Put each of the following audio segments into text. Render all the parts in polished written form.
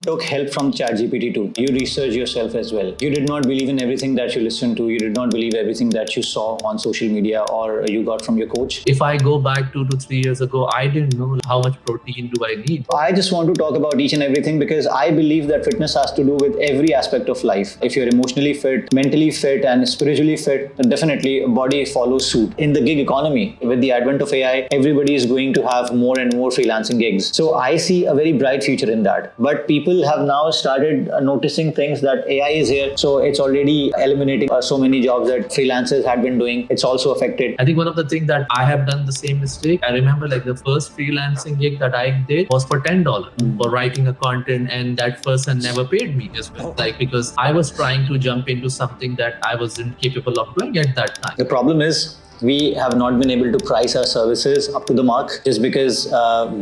took help from ChatGPT too. You research yourself as well. You did not believe in everything that you listened to. You did not believe everything that you saw on social media or you got from your coach. If I go back 2 to 3 years ago, I didn't know how much protein do I need. I just want to talk about each and everything because I believe that fitness has to do with every aspect of life. If you're emotionally fit, mentally fit, and spiritually fit, then definitely body follows suit. In the gig economy, with the advent of AI, everybody is going to have more and more freelancing gigs. So I see a very bright future in that. But people have now started noticing things that AI is here. So it's already eliminating so many jobs that freelancers had been doing. It's also affected. I think one of the things that I have done the same mistake. I remember like the first freelancing gig that I did was for $10 for writing a content, and that person never paid me as well. Like because I was trying to jump into something that I wasn't capable of doing at that time. The problem is we have not been able to price our services up to the mark just because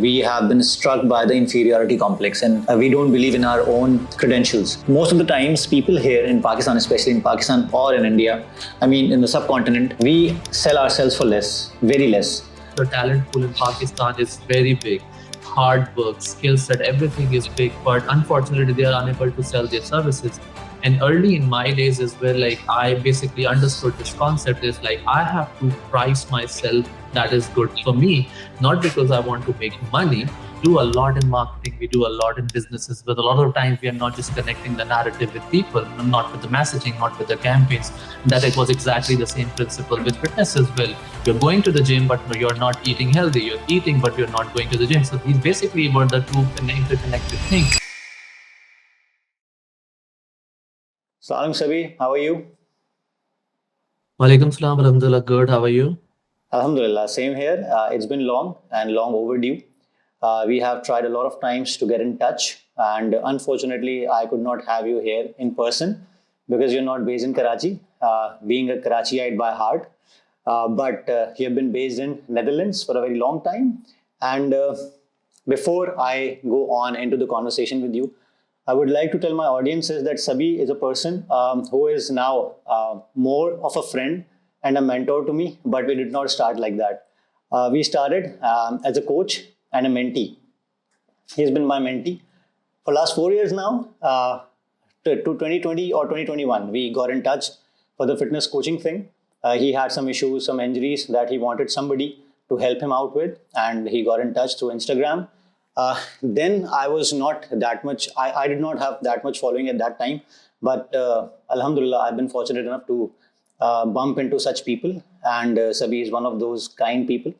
we have been struck by the inferiority complex and we don't believe in our own credentials. Most of the times, people here in Pakistan, especially in Pakistan or in India, I mean in the subcontinent, we sell ourselves for less, very less. The talent pool in Pakistan is very big. Hard work, skill set, everything is big, but unfortunately they are unable to sell their services. And early in my days as well, like I basically understood this concept is like I have to price myself that is good for me, not because I want to make money. Do a lot in marketing, we do a lot in businesses, but a lot of times we are not just connecting the narrative with people, not with the messaging, not with the campaigns. That it was exactly the same principle with fitness as well. You're going to the gym, but you're not eating healthy. You're eating, but you're not going to the gym. So these basically were the two interconnected things. Salam Sabih, how are you? Walaikum salam, alhamdulillah, good. How are you? Alhamdulillah, same here. It's been long and long overdue. We have tried a lot of times to get in touch, and unfortunately, I could not have you here in person because you're not based in Karachi, being a Karachiite by heart. But you have been based in Netherlands for a very long time. And before I go on into the conversation with you, I would like to tell my audiences that Sabih is a person who is now more of a friend and a mentor to me, but we did not start like that. We started as a coach and a mentee. He's been my mentee for last 4 years now. To 2020 or 2021, we got in touch for the fitness coaching thing. He had some issues, some injuries that he wanted somebody to help him out with, and he got in touch through Instagram. Then I was not that much, I did not have that much following at that time. But Alhamdulillah, I've been fortunate enough to bump into such people. And Sabih is one of those kind people.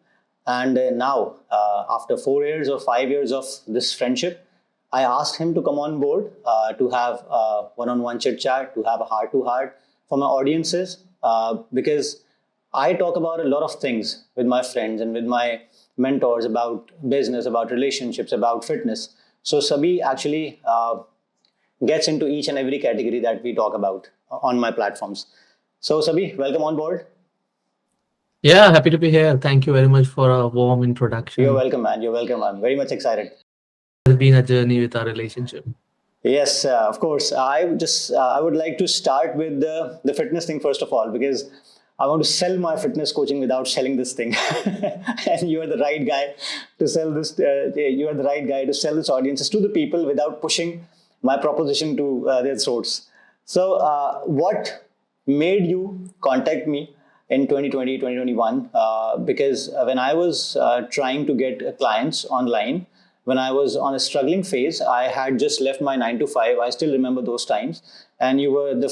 And now, after 4 years or 5 years of this friendship, I asked him to come on board to have one-on-one chit chat, to have a heart-to-heart for my audiences, because I talk about a lot of things with my friends and with my mentors about business, about relationships, about fitness. So Sabih actually gets into each and every category that we talk about on my platforms. So Sabih, welcome on board. Yeah, happy to be here. Thank you very much for a warm introduction. You're welcome, man. You're welcome. I'm very much excited. It's been a journey with our relationship. Yes, of course. I would like to start with the fitness thing first of all because I want to sell my fitness coaching without selling this thing. And you are the right guy to sell this. You are the right guy to sell this audiences to the people without pushing my proposition to their throats. So, what made you contact me in 2020, 2021? Because when I was trying to get clients online, when I was on a struggling phase, I had just left my 9 to 5. I still remember those times. And you were the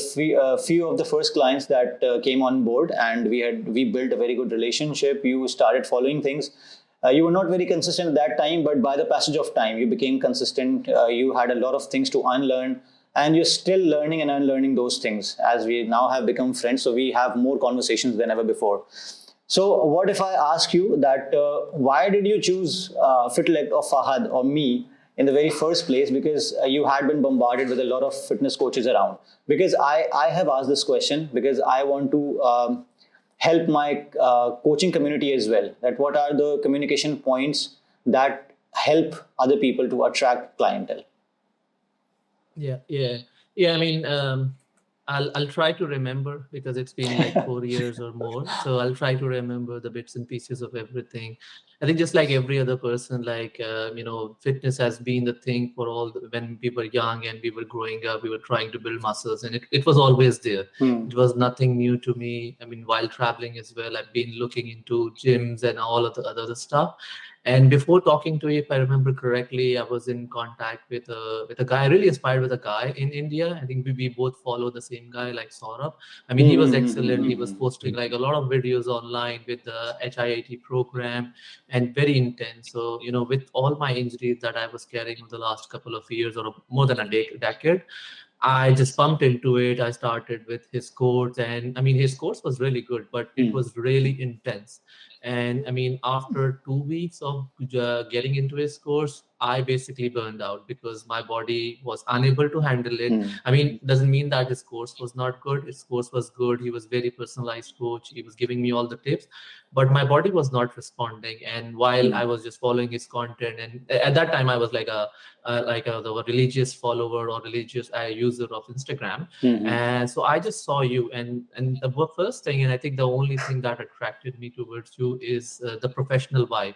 few of the first clients that came on board, and we built a very good relationship. You started following things. You were not very consistent at that time, but by the passage of time, you became consistent. You had a lot of things to unlearn, and you're still learning and unlearning those things as we now have become friends. So we have more conversations than ever before. So what if I ask you that why did you choose Fitlect or Fahad or me in the very first place? Because you had been bombarded with a lot of fitness coaches around. Because I have asked this question because I want to help my coaching community as well. That what are the communication points that help other people to attract clientele? Yeah. I mean, I'll try to remember because it's been like 4 years or more. So I'll try to remember the bits and pieces of everything. I think just like every other person, like fitness has been the thing for when we were young and we were growing up, we were trying to build muscles, and it was always there. Hmm. It was nothing new to me. I mean, while traveling as well, I've been looking into gyms and all of the other stuff. And before talking to you, if I remember correctly, I was in contact with a guy, really inspired with a guy in India. I think we both follow the same guy, like Saurabh. I mean, he was excellent. He was posting like a lot of videos online with the HIIT program and very intense. So, with all my injuries that I was carrying over the last couple of years or more than a decade, I just pumped into it. I started with his course, and I mean, his course was really good, but it was really intense. And I mean, after 2 weeks of getting into his course, I basically burned out because my body was unable to handle it. I mean, doesn't mean that his course was not good. His course was good. He was very personalized coach. He was giving me all the tips, but my body was not responding. And while I was just following his content, and at that time I was like the religious follower or religious user of Instagram. And so I just saw you, and the first thing, and I think the only thing that attracted me towards you is the professional vibe.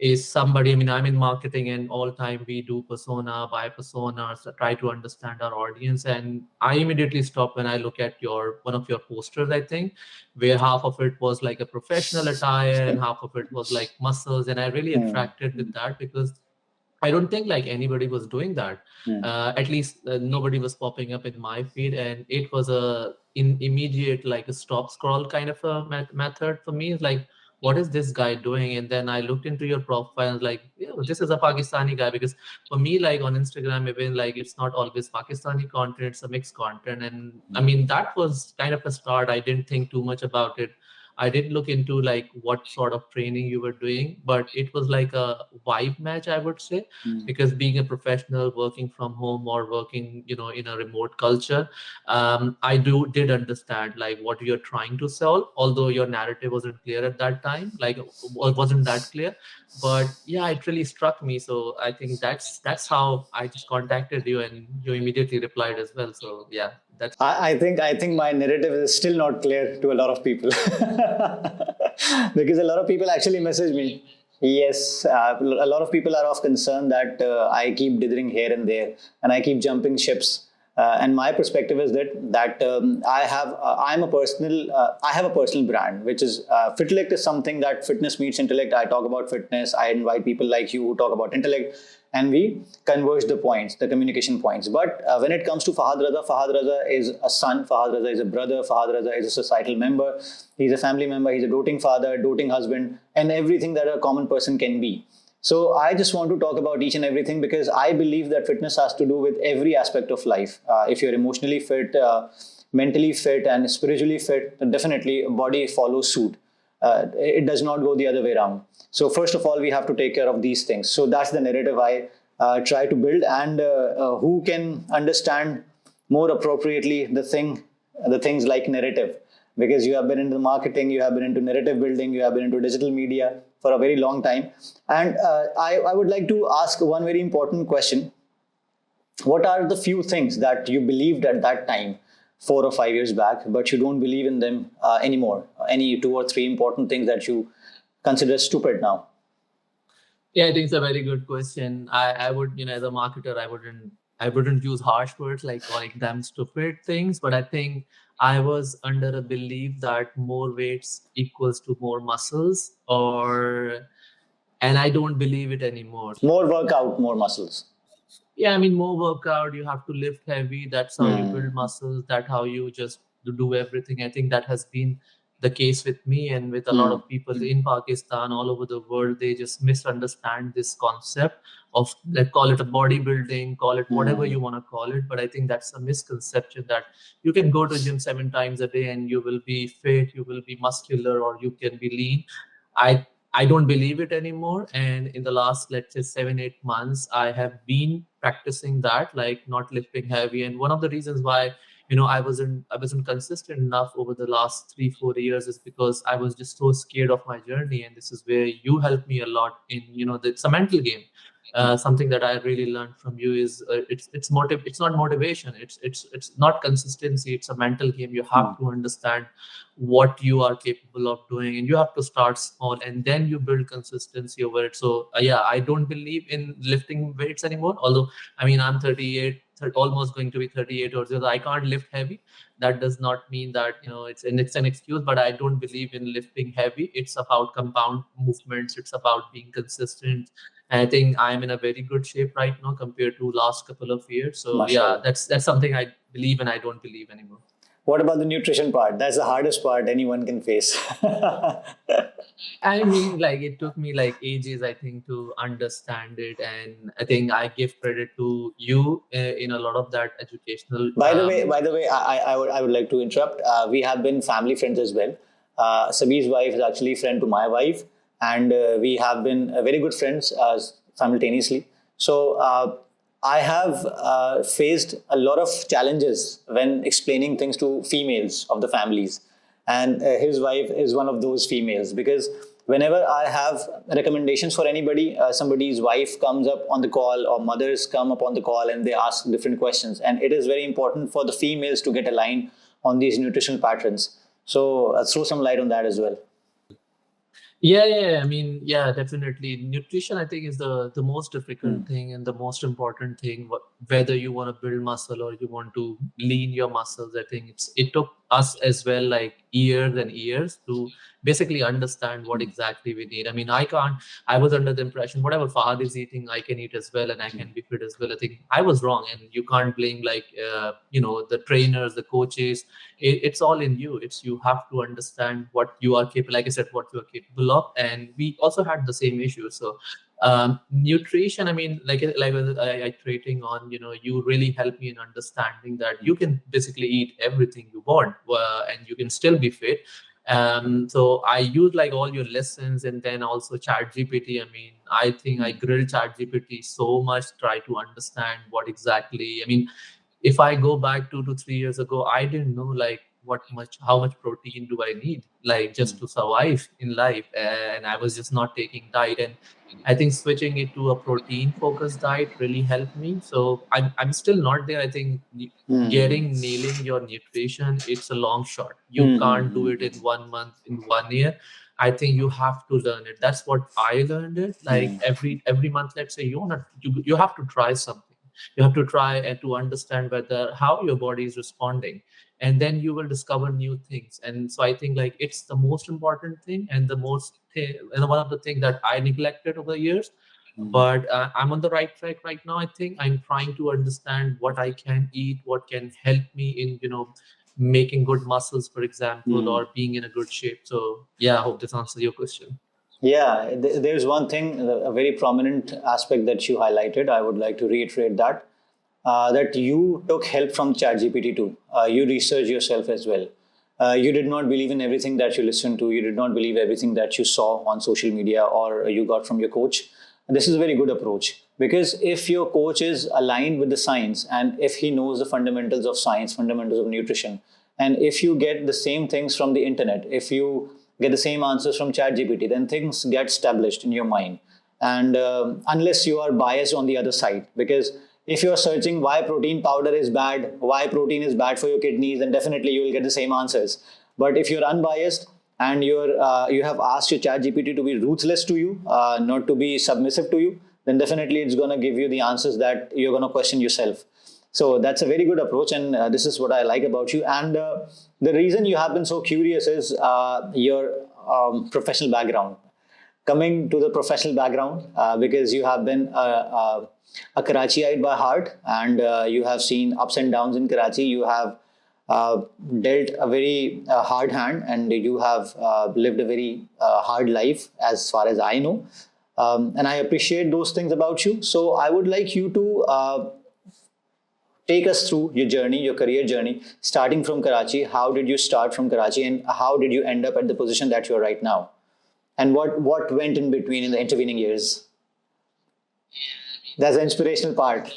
Is somebody, I mean, I'm in marketing, and all time we do persona by persona, so try to understand our audience. And I immediately stop when I look at one of your posters, I think, where half of it was like a professional attire and half of it was like muscles. And I really attracted with that because I don't think like anybody was doing that. At least nobody was popping up in my feed, and it was immediate like a stop scroll kind of a method for me. It's like, what is this guy doing? And then I looked into your profile, like, yeah, this is a Pakistani guy. Because for me, like on Instagram, even like it's not always Pakistani content; it's a mixed content. And I mean, that was kind of a start. I didn't think too much about it. I did look into like what sort of training you were doing, but it was like a vibe match, I would say, because being a professional working from home or working, in a remote culture, I did understand like what you're trying to sell, although your narrative wasn't clear at that time, like wasn't that clear. But yeah, it really struck me. So I think that's how I just contacted you, and you immediately replied as well. So yeah, that's. I think my narrative is still not clear to a lot of people because a lot of people actually message me. Yes, a lot of people are of concern that I keep dithering here and there and I keep jumping ships. And my perspective is that I have a personal brand, which is Fitellect is something that fitness meets intellect. I talk about fitness. I invite people like you who talk about intellect, and we converge the points, the communication points. But when it comes to Fahad Raza is a son, Fahad Raza is a brother, Fahad Raza is a societal member, he's a family member, he's a doting father, doting husband, and everything that a common person can be. So I just want to talk about each and everything because I believe that fitness has to do with every aspect of life. If you're emotionally fit, mentally fit, and spiritually fit, then definitely body follows suit. It does not go the other way around. So first of all, we have to take care of these things. So that's the narrative I try to build, and who can understand more appropriately the things like narrative, because you have been into marketing, you have been into narrative building, you have been into digital media for a very long time. And I would like to ask one very important question. What are the few things that you believed at that time, 4 or 5 years back, but you don't believe in them anymore? Any two or three important things that you consider stupid now? Yeah, I think it's a very good question. I would, as a marketer, I wouldn't use harsh words like calling them stupid things, but I think I was under a belief that more weights equals to more muscles, and I don't believe it anymore. More workout, more muscles. Yeah, I mean, more workout, you have to lift heavy. That's how you build muscles. That's how you just do everything. I think that has been the case with me and with a lot of people in Pakistan, all over the world. They just misunderstand this concept of, let's call it a bodybuilding, call it whatever you want to call it. But I think that's a misconception that you can go to gym 7 times a day and you will be fit, you will be muscular, or you can be lean. I don't believe it anymore. And in the last, let's say, 7, 8 months, I have been practicing that, like not lifting heavy. And one of the reasons why, I wasn't consistent enough over the last 3, 4 years is because I was just so scared of my journey. And this is where you helped me a lot in, it's a mental game. Something that I really learned from you is it's not motivation. It's not consistency. It's a mental game. You have to understand what you are capable of doing, and you have to start small and then you build consistency over it. So yeah, I don't believe in lifting weights anymore, although I mean I'm 38, almost going to be 38 or so, I can't lift heavy. That does not mean that it's an excuse, but I don't believe in lifting heavy. It's about compound movements, it's about being consistent. And I think I'm in a very good shape right now compared to last couple of years. So yeah, Mashallah. that's something I believe and I don't believe anymore. What about the nutrition part? That's the hardest part anyone can face. I mean, like it took me like ages, I think, to understand it, and I think I give credit to you in a lot of that educational. By the way, I would like to interrupt. We have been family friends as well. Sabih's wife is actually a friend to my wife, and we have been very good friends simultaneously. So I have faced a lot of challenges when explaining things to females of the families, and his wife is one of those females, because whenever I have recommendations for anybody, somebody's wife comes up on the call or mothers come up on the call and they ask different questions, and it is very important for the females to get aligned on these nutritional patterns. So throw some light on that as well. Yeah. I mean, yeah, definitely. Nutrition, I think, is the most difficult thing and the most important thing. Whether you want to build muscle or you want to lean your muscles, I think it took us as well like years and years to basically understand what exactly we need. I mean, I was under the impression whatever Fahad is eating, I can eat as well and I can be fit as well. I think I was wrong, and you can't blame like the trainers, the coaches. It's all in you. It's you have to understand what you are capable, like I said, what you are capable of. And we also had the same issue. So nutrition, I mean, like I trading on, you really help me in understanding that you can basically eat everything you want, and you can still be fit. So I use like all your lessons, and then also chat gpt. I mean, I think I grilled chat gpt so much, try to understand what exactly, I mean, if I go back 2 to 3 years ago, I didn't know like how much protein do I need, like just to survive in life. And I was just not taking diet. And I think switching it to a protein focused diet really helped me. So I'm still not there. I think nailing your nutrition, it's a long shot. You can't do it in 1 month, in 1 year. I think you have to learn it. That's what I learned it. Like every month, let's say you have to try something. You have to try and to understand whether how your body is responding, and then you will discover new things. And so I think like it's the most important thing, and and one of the things that I neglected over the years. But I'm on the right track right now. I think I'm trying to understand what I can eat, what can help me in making good muscles, for example, or being in a good shape. So yeah, I hope this answers your question. Yeah, there's one thing, a very prominent aspect that you highlighted. I would like to reiterate that that you took help from ChatGPT too. You researched yourself as well. You did not believe in everything that you listened to. You did not believe everything that you saw on social media or you got from your coach. This is a very good approach, because if your coach is aligned with the science and if he knows the fundamentals of science, fundamentals of nutrition, and if you get the same things from the internet, if you get the same answers from ChatGPT, then things get established in your mind. And unless you are biased on the other side, because if you're searching why protein powder is bad, why protein is bad for your kidneys, then definitely you will get the same answers. But if you're unbiased and you have asked your chat GPT to be ruthless to you, not to be submissive to you, then definitely it's going to give you the answers that you're going to question yourself. So that's a very good approach, and this is what I like about you. And the reason you have been so curious is your professional background. Coming to the professional background, because you have been a Karachiite by heart, and you have seen ups and downs in Karachi. You have dealt a very hard hand, and you have lived a very hard life, as far as I know. And I appreciate those things about you. So I would like you to take us through your journey, your career journey, starting from Karachi. How did you start from Karachi, and how did you end up at the position that you're right now? And what went in between in the intervening years? That's the inspirational part.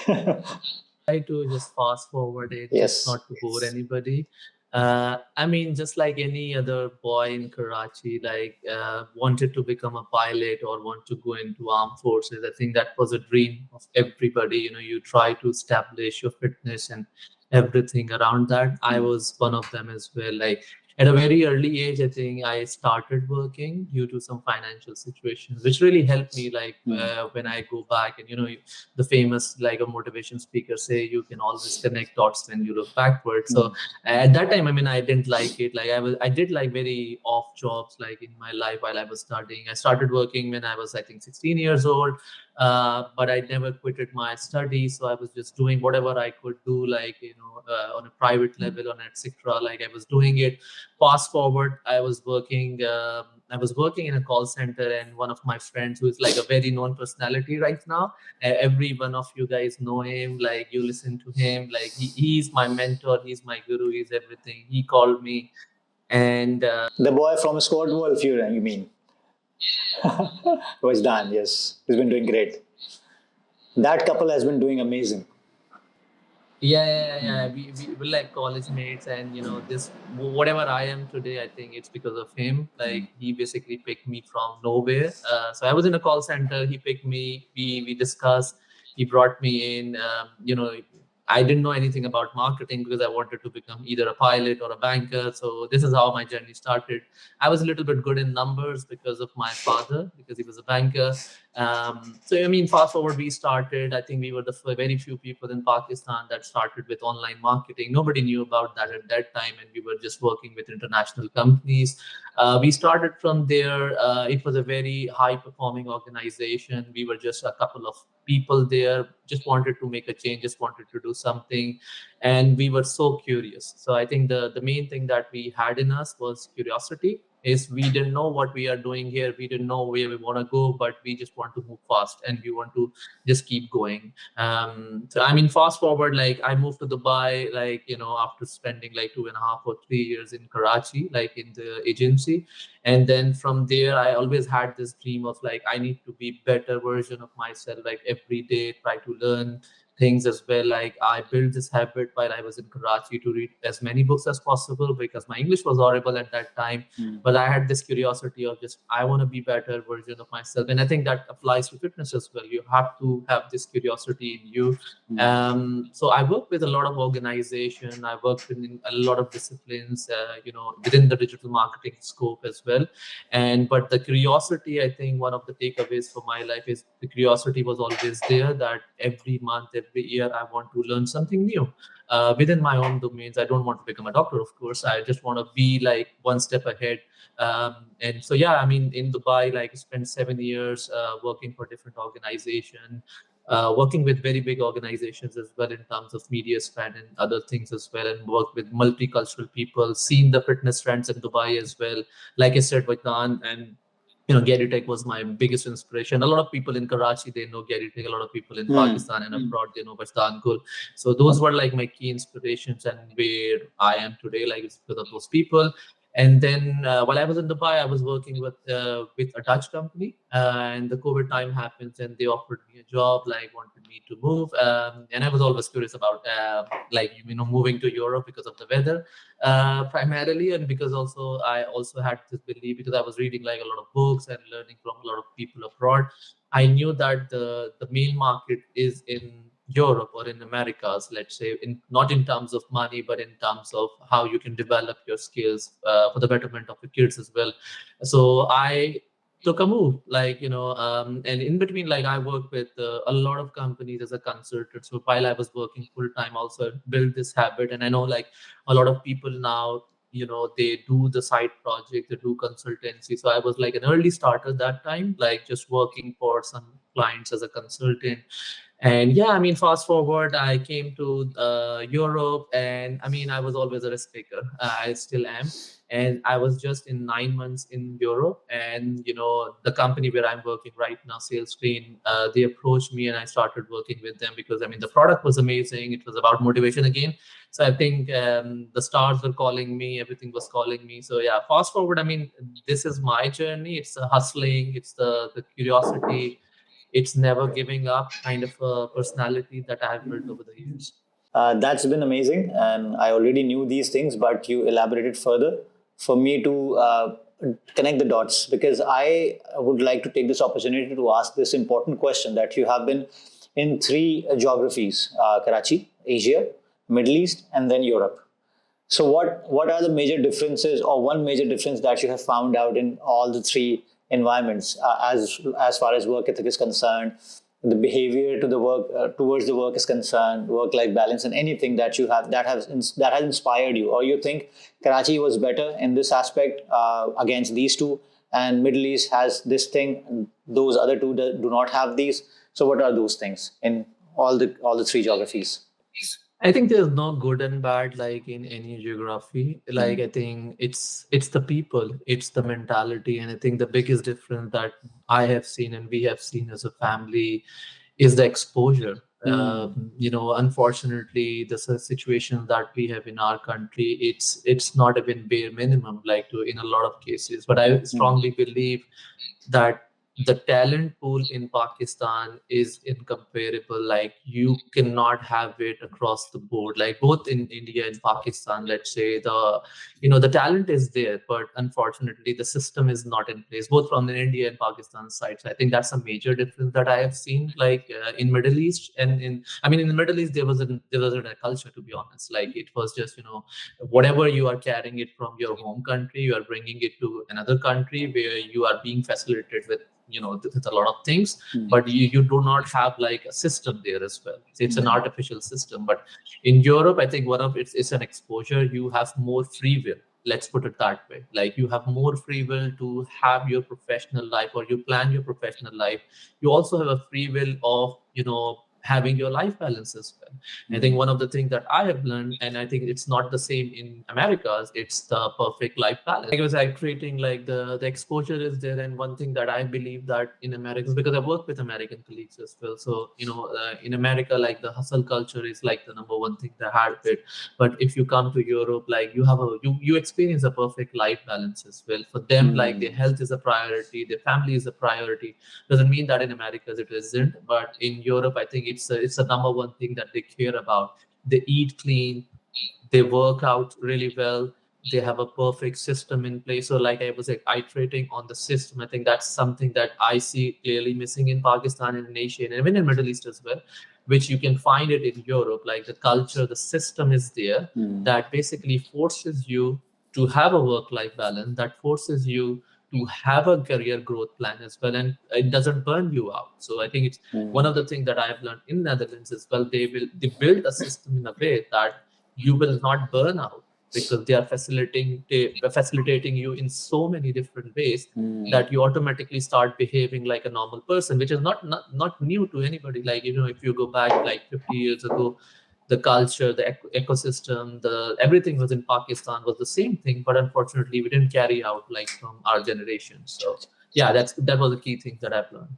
Try to just fast forward it, just Yes. not to bore anybody. I mean, just like any other boy in Karachi, like wanted to become a pilot or want to go into armed forces. I think that was a dream of everybody. You try to establish your fitness and everything around that. I was one of them as well. Like At a very early age, I think I started working due to some financial situations, which really helped me. Like when I go back, and the famous like a motivation speaker say, you can always connect dots when you look backward. So at that time, I mean, I didn't like it. Like I did like very off jobs, like in my life while I was studying. I started working when I was, I think, 16 years old. But I never quitted my studies, so I was just doing whatever I could do, like on a private level, on etc. Like I was doing it. Fast forward, I was working in a call center, and one of my friends, who is like a very known personality right now, every one of you guys know him. Like you listen to him. Like he's my mentor. He's my guru. He's everything. He called me, and The boy from Scott Wolf, you mean? Was done, yes. He's been doing great. That couple has been doing amazing. yeah. We were like college mates, and this whatever I am today, I think it's because of him. Like he basically picked me from nowhere. So I was in a call center. He picked me. We discussed. He brought me in. I didn't know anything about marketing because I wanted to become either a pilot or a banker. So this is how my journey started. I was a little bit good in numbers because of my father, because he was a banker. So I mean, fast forward, we started. I think we were the very few people in Pakistan that started with online marketing. Nobody knew about that at that time, and we were just working with international companies. We started from there. It was a very high performing organization. We were just a couple of people there, just wanted to make a change, just wanted to do something, and we were so curious. So I think the main thing that we had in us was curiosity. Is we didn't know what we are doing here, we didn't know where we want to go, but we just want to move fast, and we want to just keep going. So I mean, fast forward, like I moved to Dubai, like after spending like 2.5 or 3 years in Karachi, like in the agency. And then from there, I always had this dream of like, I need to be better version of myself, like every day try to learn things as well. Like I built this habit while I was in Karachi to read as many books as possible, because my English was horrible at that time. But I had this curiosity of just, I want to be better version of myself. And I think that applies to fitness as well. You have to have this curiosity in you. So I work with a lot of organization. I worked in a lot of disciplines, within the digital marketing scope as well. And but the curiosity, I think one of the takeaways for my life is the curiosity was always there, that every month, every year, I want to learn something new. Within my own domains, I don't want to become a doctor, of course. I just want to be like one step ahead. And so, yeah, I mean, in Dubai, like I spent 7 years working for different organizations, working with very big organizations as well in terms of media spend and other things as well, and work with multicultural people, seen the fitness trends in Dubai as well. Like I said, Vaitan, and Gary Tech was my biggest inspiration. A lot of people in Karachi, they know Gary Tech. A lot of people in Pakistan and abroad, they know Bastan Gul. So those were like my key inspirations, and where I am today, like it's because of those people. And then while I was in Dubai, I was working with a Dutch company, and the COVID time happens, and they offered me a job, like wanted me to move, and I was always curious about like moving to Europe because of the weather, primarily, and because also I also had this belief, because I was reading like a lot of books and learning from a lot of people abroad. I knew that the main market is in Europe or in Americas, let's say, in not in terms of money, but in terms of how you can develop your skills for the betterment of the kids as well. So I took a move, like and in between, like I worked with a lot of companies as a consultant. So while I was working full time, also built this habit, and I know like a lot of people now, they do the side project, they do consultancy. So I was like an early starter that time, like just working for some clients as a consultant. And yeah, I mean, fast forward, I came to Europe, and I mean, I was always a risk taker. I still am. And I was just in 9 months in Europe, and the company where I'm working right now, Sales Screen, they approached me, and I started working with them because I mean, the product was amazing. It was about motivation again. So I think the stars were calling me, everything was calling me. So yeah, fast forward, I mean, this is my journey. It's the hustling, it's the curiosity, it's never giving up kind of a personality that I have built over the years. That's been amazing, and I already knew these things, but you elaborated further for me to connect the dots, because I would like to take this opportunity to ask this important question that you have been in three geographies: Karachi, Asia, Middle East, and then Europe. So what are the major differences, or one major difference that you have found out in all the three environments, as far as work ethic is concerned, the behavior to the work towards the work is concerned, work life balance, and anything that you have that has inspired you, or you think Karachi was better in this aspect against these two, and Middle East has this thing, and those other two do not have these. So what are those things in all the three geographies? I think there's no good and bad like in any geography. Like I think it's the people, it's the mentality, and I think the biggest difference that I have seen and we have seen as a family is the exposure. Unfortunately, the situation that we have in our country, it's not even bare minimum, like to in a lot of cases. But I strongly believe that the talent pool in Pakistan is incomparable. Like you cannot have it across the board. Like both in India and Pakistan, let's say the talent is there, but unfortunately the system is not in place, both from the India and Pakistan side. So I think that's a major difference that I have seen. Like in Middle East and in the Middle East there wasn't a culture, to be honest. Like it was just whatever you are carrying it from your home country, you are bringing it to another country where you are being facilitated with with a lot of things, but you do not have like a system there as well. It's an artificial system. But in Europe, I think one of it's an exposure. You have more free will, let's put it that way. Like you have more free will to have your professional life, or you plan your professional life. You also have a free will of having your life balance as well. I think one of the things that I have learned, and I think it's not the same in Americas, it's the perfect life balance. Like I was treating like the exposure is there, and one thing that I believe that in Americas, because I work with American colleagues as well, so in America, like the hustle culture is like the number one thing, the hard bit. But if you come to Europe, like you experience a perfect life balance as well. For them, like their health is a priority, their family is a priority. Doesn't mean that in Americas it isn't, but in Europe, I think it's the number one thing that they care about. They eat clean, they work out really well, they have a perfect system in place. So like I was like iterating on the system, I think that's something that I see clearly missing in Pakistan and in Asia and even in Middle East as well, which you can find it in Europe. Like the culture, the system is there that basically forces you to have a work-life balance, that forces you to have a career growth plan as well, and it doesn't burn you out. So I think it's one of the things that I have learned in Netherlands as well. They build a system in a way that you will not burn out, because they are facilitating you in so many different ways that you automatically start behaving like a normal person, which is not new to anybody. Like if you go back like 50 years ago, the culture, the ecosystem, the everything was in Pakistan was the same thing, but unfortunately we didn't carry out like from our generation. So yeah, that was the key thing that I've learned.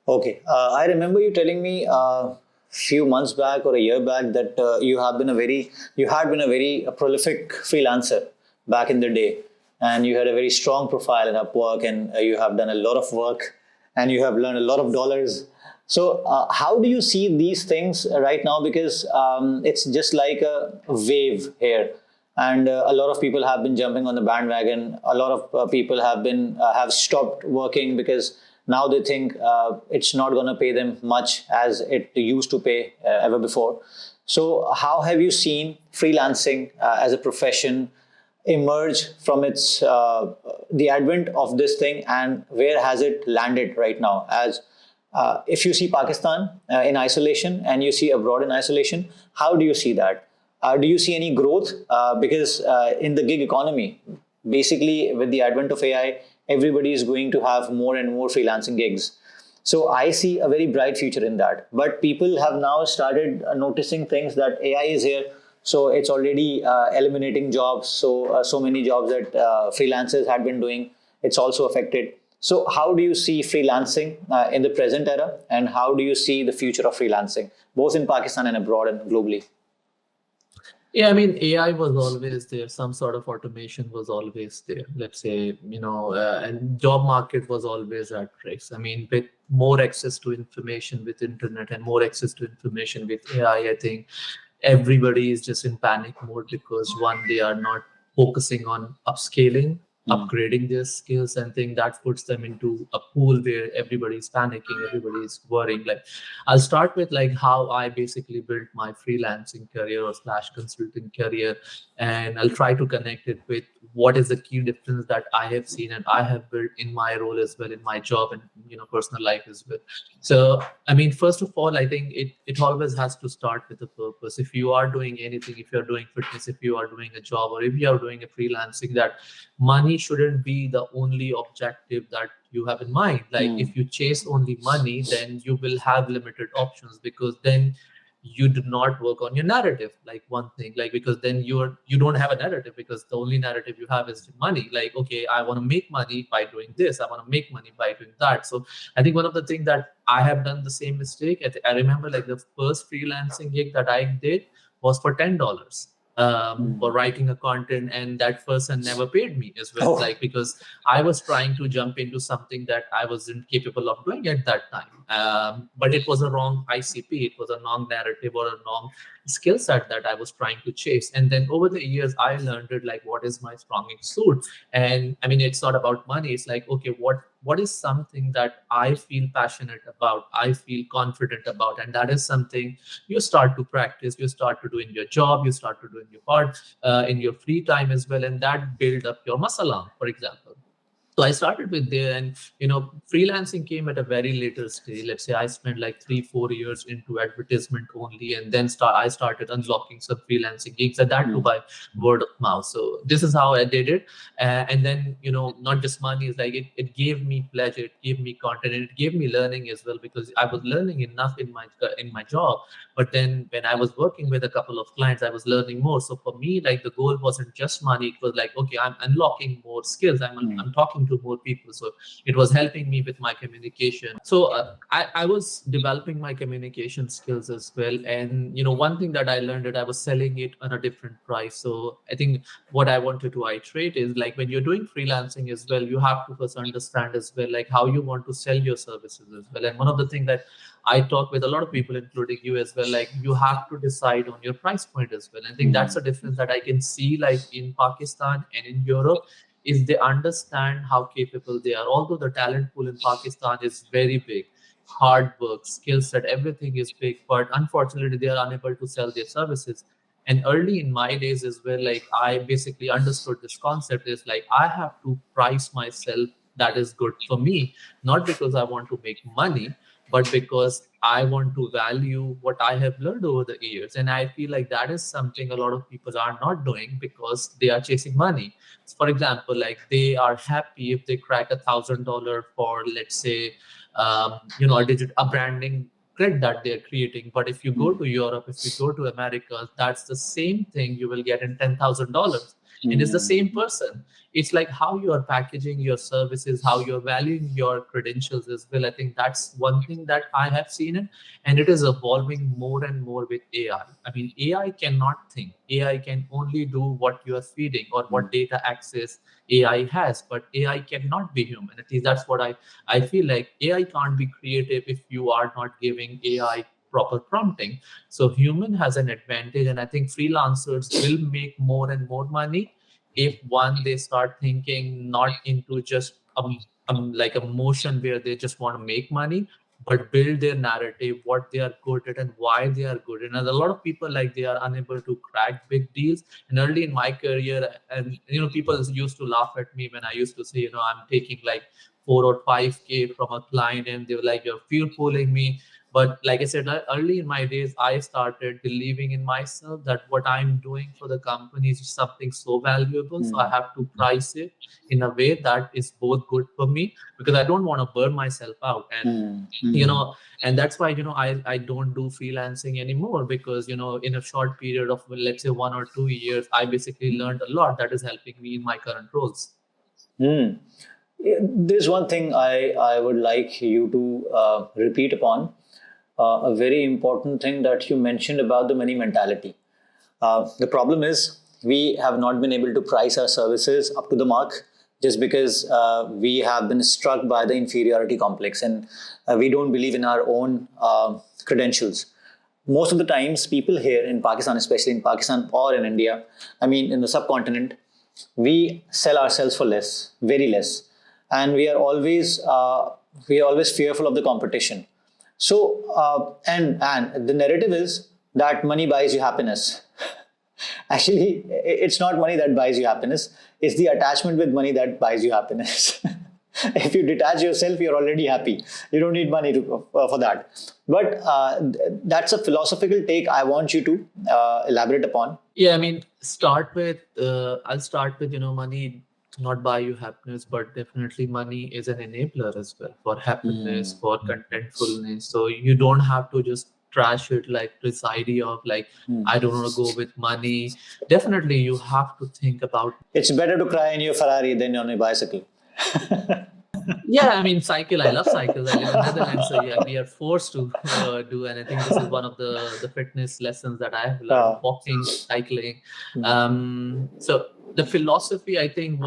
Okay, I remember you telling me a few months back or a year back that you had been a very prolific freelancer back in the day, and you had a very strong profile in Upwork, and you have done a lot of work, and you have learned a lot of dollars. So, how do you see these things right now? Because it's just like a wave here, and a lot of people have been jumping on the bandwagon. A lot of people have stopped working because now they think it's not going to pay them much as it used to pay ever before. So, how have you seen freelancing as a profession emerge from its the advent of this thing, and where has it landed right now? As if you see Pakistan in isolation and you see abroad in isolation, how do you see that? Do you see any growth? Because in the gig economy, basically with the advent of AI, everybody is going to have more and more freelancing gigs. So I see a very bright future in that. But people have now started noticing things that AI is here. So it's already eliminating jobs. So many jobs that freelancers had been doing, it's also affected. So how do you see freelancing in the present era, and how do you see the future of freelancing, both in Pakistan and abroad and globally? Yeah, I mean, AI was always there. Some sort of automation was always there. Let's say, and job market was always at risk. I mean, with more access to information with internet and more access to information with AI, I think everybody is just in panic mode because one, they are not focusing on upscaling upgrading their skills, and think that puts them into a pool where everybody's panicking, everybody's worrying. Like, I'll start with like how I basically built my freelancing career or slash consulting career, and I'll try to connect it with what is the key difference that I have seen and I have built in my role as well, in my job and personal life as well. So I mean, first of all, I think it always has to start with a purpose. If you are doing anything, if you're doing fitness, if you are doing a job, or if you are doing a freelancing, that money shouldn't be the only objective that you have in mind. Like, if you chase only money, then you will have limited options, because then you do not work on your narrative. Like, one thing, like, because then you don't have a narrative, because the only narrative you have is money. Like, okay, I want to make money by doing this, I want to make money by doing that. So I think one of the things that I have done the same mistake. I remember like the first freelancing gig that I did was for $10 for writing a content, and that person never paid me as well. Oh. Like, because I was trying to jump into something that I wasn't capable of doing at that time. But it was a wrong ICP, it was a wrong narrative or a wrong skill set that I was trying to chase. And then over the years, I learned it, like, what is my strongest suit. And I mean, it's not about money. It's like, okay, what is something that I feel passionate about, I feel confident about, and that is something you start to practice, you start to do in your job, you start to do in your part, in your free time as well, and that build up your muscle arm, for example. So I started with there, and freelancing came at a very later stage. Let's say I spent like 3-4 years into advertisement only, and then I started unlocking some freelancing gigs, and that too by word of mouth. So this is how I did it. And then not just money, is like it gave me pleasure, it gave me content, and it gave me learning as well, because I was learning enough in my job. But then when I was working with a couple of clients, I was learning more. So for me, like, the goal wasn't just money. It was like, okay, I'm unlocking more skills. I'm talking to more people. So it was helping me with my communication. So I was developing my communication skills as well. And one thing that I learned, that I was selling it on a different price. So I think what I wanted to iterate is, like, when you're doing freelancing as well, you have to first understand as well, like, how you want to sell your services as well. And one of the things that I talk with a lot of people, including you as well, like, you have to decide on your price point as well. I think that's a difference that I can see, like, in Pakistan and in Europe, is they understand how capable they are. Although the talent pool in Pakistan is very big, hard work, skill set, everything is big, but unfortunately they are unable to sell their services. And early in my days as well, like, I basically understood this concept is like, I have to price myself that is good for me, not because I want to make money, but because I want to value what I have learned over the years. And I feel like that is something a lot of people are not doing, because they are chasing money. For example, like, they are happy if they crack $1,000 for, let's say, a branding grid that they're creating. But if you go to Europe, if you go to America, that's the same thing you will get in $10,000. And it's the same person. It's like how you are packaging your services, how you're valuing your credentials as well. I think that's one thing that I have seen it, and it is evolving more and more with AI. I mean, AI cannot think. AI can only do what you are feeding or what data access AI has, but AI cannot be human. At least that's what I feel like. AI can't be creative if you are not giving AI proper prompting. So human has an advantage, and I think freelancers will make more and more money if, one, they start thinking not into just like a motion where they just want to make money, but build their narrative, what they are good at and why they are good. And a lot of people, like, they are unable to crack big deals. And early in my career, and people used to laugh at me when I used to say, I'm taking like 4 or 5K from a client, and they were like, you're field pulling me. But like I said, early in my days, I started believing in myself that what I'm doing for the company is something so valuable. So I have to price it in a way that is both good for me, because I don't want to burn myself out. And and that's why I don't do freelancing anymore, because in a short period of, let's say, 1 or 2 years, I basically learned a lot that is helping me in my current roles. There's one thing I would like you to repeat upon. A very important thing that you mentioned about the money mentality. The problem is we have not been able to price our services up to the mark, just because we have been struck by the inferiority complex, and we don't believe in our own credentials. Most of the times, people here in Pakistan, especially in Pakistan or in India, I mean in the subcontinent, we sell ourselves for less, very less, and we are always fearful of the competition. So and the narrative is that money buys you happiness. Actually, it's not money that buys you happiness. It's the attachment with money that buys you happiness. If you detach yourself, you're already happy. You don't need money for that. But that's a philosophical take I want you to elaborate upon. Yeah, I mean, I'll start with, money to not buy you happiness, but definitely money is an enabler as well for happiness, for contentfulness. So you don't have to just trash it like this idea of like, I don't want to go with money. Definitely, you have to think about. It's better to cry in your Ferrari than on a bicycle. Yeah, I mean, cycle. I love cycles. I live in Netherlands, so yeah, we are forced to do, and I think this is one of the fitness lessons that I have learned: walking, cycling. So the philosophy, I think,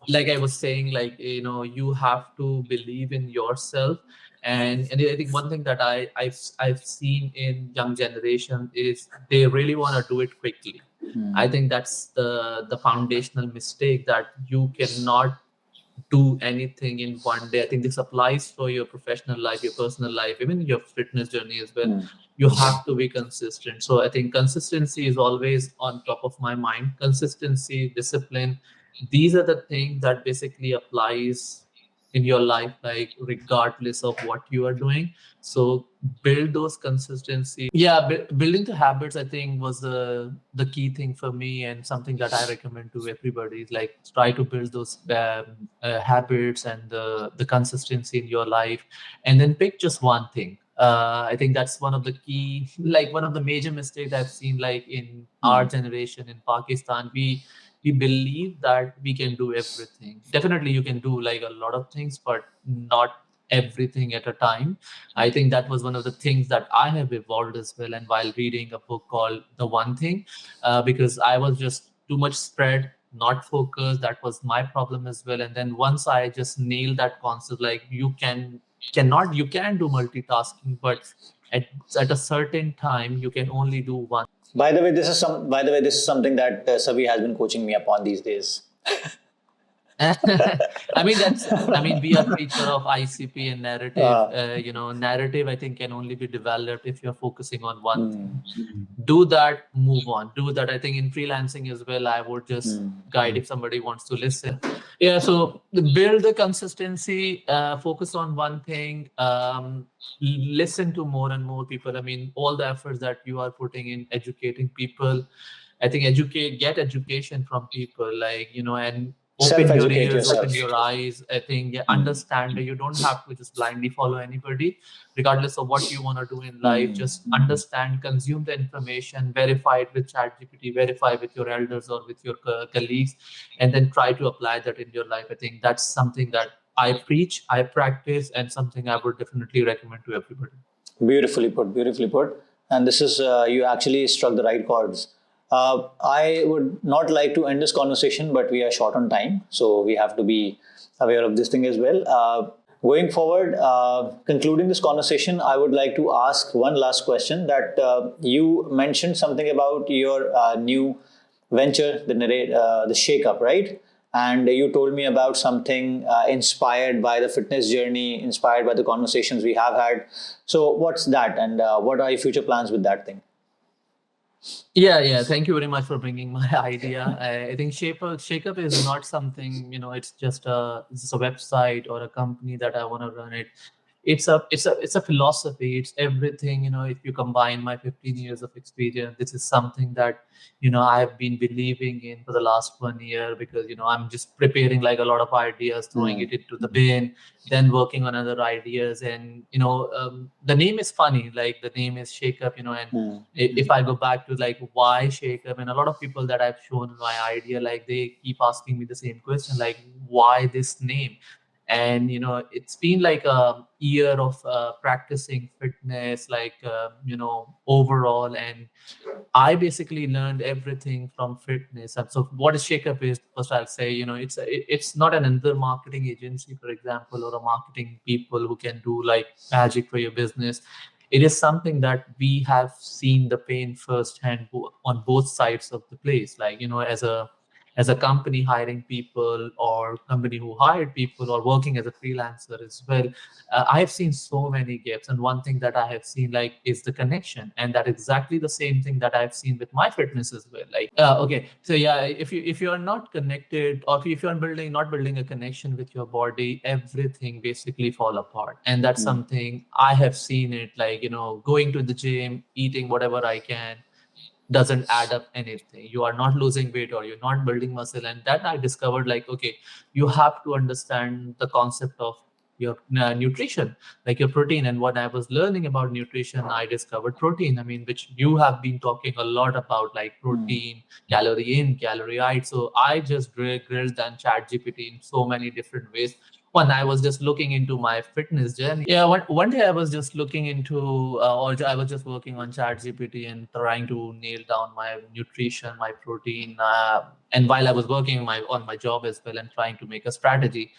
like I was saying, like you have to believe in yourself, and I think one thing that I've seen in young generation is they really want to do it quickly. I think that's the foundational mistake, that you cannot do anything in one day. I think this applies for your professional life, your personal life, even your fitness journey as well. You have to be consistent. So I think consistency is always on top of my mind. Consistency, discipline, these are the things that basically applies in your life, like regardless of what you are doing. So build those consistency. Yeah, building the habits, I think, was the key thing for me, and something that I recommend to everybody is like try to build those habits and the consistency in your life, and then pick just one thing. I think that's one of the key, like one of the major mistakes I've seen, like in our generation in Pakistan. We believe that we can do everything. Definitely, you can do like a lot of things, but not everything at a time. I think that was one of the things that I have evolved as well. And while reading a book called The One Thing, because I was just too much spread, not focused. That was my problem as well. And then once I just nailed that concept, like you can do multitasking, but at a certain time you can only do one. This is something that Sabih has been coaching me upon these days. We are preacher of ICP and narrative. Narrative, I think, can only be developed if you're focusing on one thing. Do that, move on. Do that. I think in freelancing as well, I would just guide if somebody wants to listen. Yeah, so build the consistency, focus on one thing, listen to more and more people. I mean, all the efforts that you are putting in educating people, I think get education from people, like, and open your Self-educate ears, yourself. open your eyes. I think understand that you don't have to just blindly follow anybody, regardless of what you want to do in life. Just understand, consume the information, verify it with ChatGPT, verify with your elders or with your colleagues, and then try to apply that in your life. I think that's something that I preach, I practice, and something I would definitely recommend to everybody. Beautifully put, beautifully put. And this is, you actually struck the right chords. I would not like to end this conversation, but we are short on time. So we have to be aware of this thing as well. Going forward, concluding this conversation, I would like to ask one last question that you mentioned something about your new venture, the Shake Up, right? And you told me about something inspired by the fitness journey, inspired by the conversations we have had. So what's that, and what are your future plans with that thing? Yeah. Thank you very much for bringing my idea. I think Shakeup is not something, it's just a website or a company that I want to run it. It's a philosophy. It's everything. If you combine my 15 years of experience, this is something that I've been believing in for the last 1 year, because I'm just preparing like a lot of ideas, throwing it into the bin, then working on other ideas. And the name is funny, like the name is Shake Up, and if I go back to like why Shake Up, and a lot of people that I've shown my idea, like they keep asking me the same question, like why this name. And it's been like a year of practicing fitness, like overall, and I basically learned everything from fitness. And so what is Shake Up is, first I'll say, it's not another marketing agency, for example, or a marketing people who can do like magic for your business. It is something that we have seen the pain firsthand on both sides of the place. Like, as a as a company hiring people or company who hired people or working as a freelancer as well, I have seen so many gaps. And one thing that I have seen like is the connection, and that exactly the same thing that I've seen with my fitness as well. Like, okay, so yeah, if you are not connected, or if you're building not building a connection with your body, everything basically fall apart. And that's something I have seen it, like, going to the gym, eating whatever I can, doesn't add up anything. You are not losing weight or you're not building muscle. And that I discovered, like, okay, you have to understand the concept of your nutrition, like your protein. And when I was learning about nutrition, I discovered protein, I mean, which you have been talking a lot about, like protein, calorie in, calorie out. So I just grilled and chat GPT in so many different ways. One, I was just looking into my fitness journey. Yeah, one day I was just looking into, or I was just working on ChatGPT and trying to nail down my nutrition, my protein. And while I was working on my job as well and trying to make a strategy,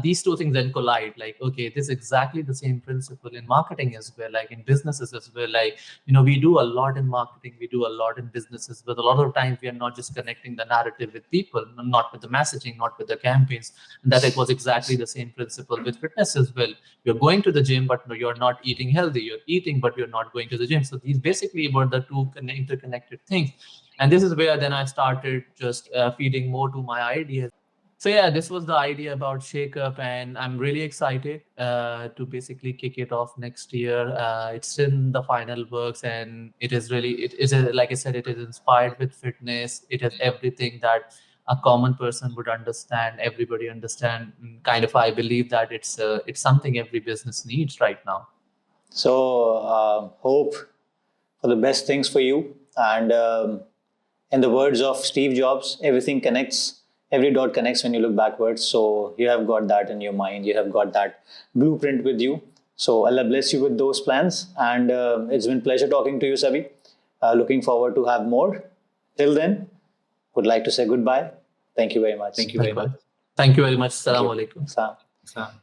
these two things then collide. Like, okay, this is exactly the same principle in marketing as well, like in businesses as well. Like, we do a lot in marketing, we do a lot in businesses, but a lot of times we are not just connecting the narrative with people, not with the messaging, not with the campaigns. And that it was exactly the same principle with fitness as well. You're going to the gym, but you're not eating healthy. You're eating, but you're not going to the gym. So these basically were the two interconnected things. And this is where then I started just feeding more to my ideas. So yeah, this was the idea about Shake Up, and I'm really excited to basically kick it off next year. It's in the final works, and it is like I said, it is inspired with fitness. It has everything that a common person would understand. Everybody understand. Kind of, I believe that it's something every business needs right now. So, hope for the best things for you. And in the words of Steve Jobs, everything connects, every dot connects when you look backwards. So, you have got that in your mind, you have got that blueprint with you. So, Allah bless you with those plans. And it's been a pleasure talking to you, Sabih. Looking forward to have more. Till then, would like to say goodbye. Thank you very much. Thank you very much. Thank you very much. Assalamu alaikum. Salam.